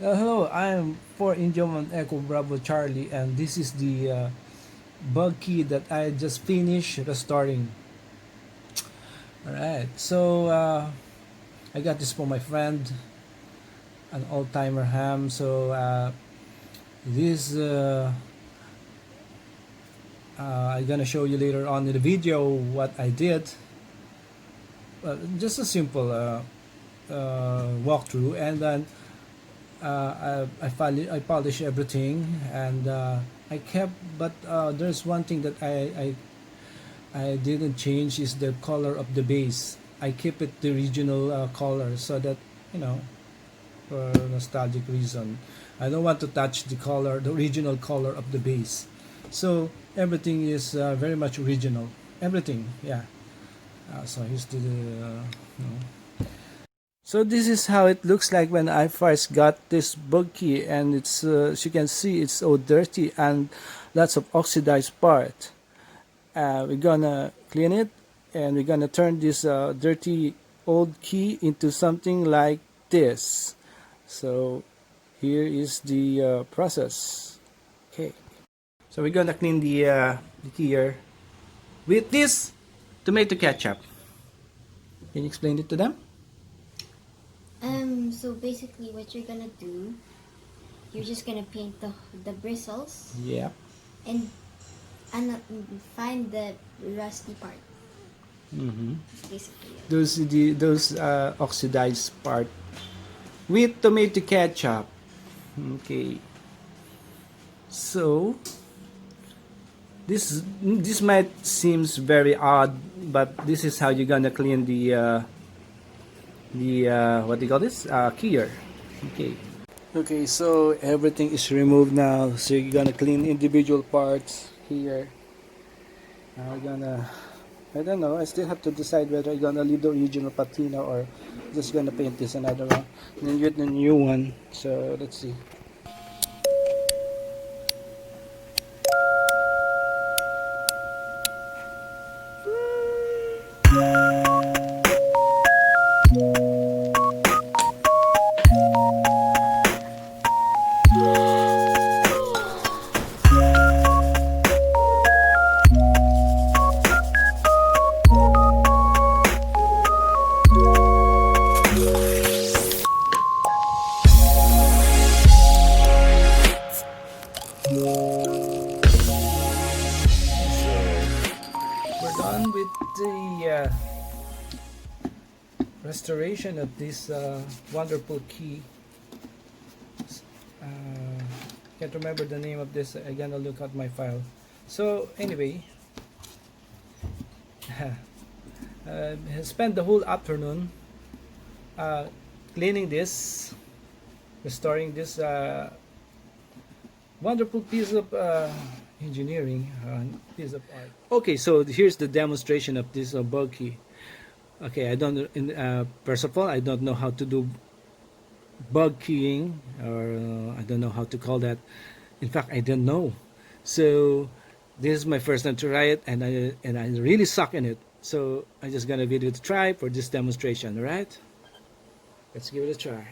Hello, I'm for Indian Echo Bravo Charlie, and this is the bug key that I just finished restoring. Alright, so I got this for my friend, an old timer ham. So this I'm gonna show you later on in the video what I did. Just a simple walkthrough, and then I polish everything, and I kept, but there's one thing that I didn't change is the color of the base. I keep it the original color so that, you know, for nostalgic reason. I don't want to touch the original color of the base. So everything is very much original. Everything, yeah. So here's the, you know. So this is how it looks like when I first got this bug key, and it's as you can see, it's so dirty and lots of oxidized part. We're gonna clean it, and we're gonna turn this dirty old key into something like this. So here is the process. Okay, so we're gonna clean the key here with this tomato ketchup. Can you explain it to them? So basically what you're gonna do, you're just gonna paint the bristles. Yeah. And find the rusty part. Mm-hmm. Basically it. Those oxidized part with tomato ketchup. Okay. So this might seems very odd, but this is how you're gonna clean the what do you call this keyer. Okay. Okay, so everything is removed now. So you're gonna clean individual parts here. Now we're gonna, I don't know, I still have to decide whether I'm gonna leave the original patina or just gonna paint this another one. And then get the new one. So let's see. We're done with the restoration of this wonderful key. Can't remember the name of this. I'm gonna look at my file. So anyway, spent the whole afternoon cleaning this, restoring this wonderful piece of engineering, piece of art. Okay, so here's the demonstration of this bug key. Okay, I don't. First of all, I don't know how to do bug keying, or I don't know how to call that. In fact, I don't know. So this is my first time to try it, and I really suck in it. So I just gonna give it a try for this demonstration. All right, let's give it a try.